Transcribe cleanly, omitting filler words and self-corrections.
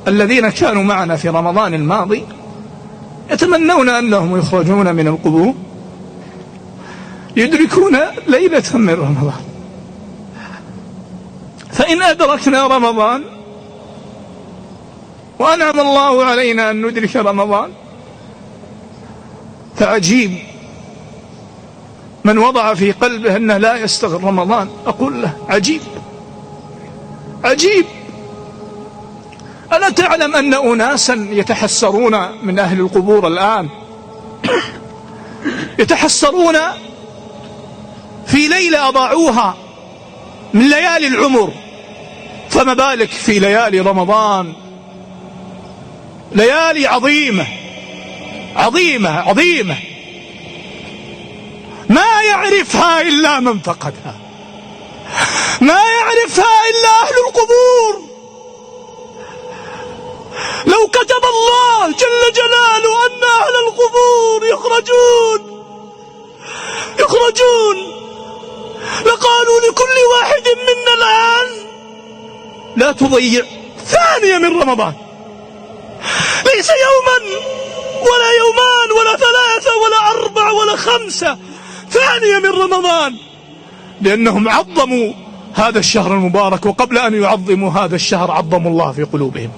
الذين كانوا معنا في رمضان الماضي يتمنون أنهم يخرجون من القبور يدركون ليلة من رمضان. فإن أدركنا رمضان وأنعم الله علينا أن ندرك رمضان فعجيب من وضع في قلبه أنه لا يستغل رمضان، أقول له عجيب عجيب. ألا تعلم أن أناسا يتحسرون من أهل القبور الآن يتحسرون في ليلة أضاعوها من ليالي العمر، فما بالك في ليالي رمضان، ليالي عظيمة عظيمة عظيمة ما يعرفها إلا من فقدها، ما يعرفها إلا أهل القبور. لو كتب الله جل جلاله أن أهل القبور يخرجون لقالوا لكل واحد منا الآن لا تضيع ثانية من رمضان، ليس يوما ولا يومان ولا ثلاثة ولا 4 ولا 5، ثانية من رمضان، لأنهم عظموا هذا الشهر المبارك، وقبل أن يعظموا هذا الشهر عظموا الله في قلوبهم.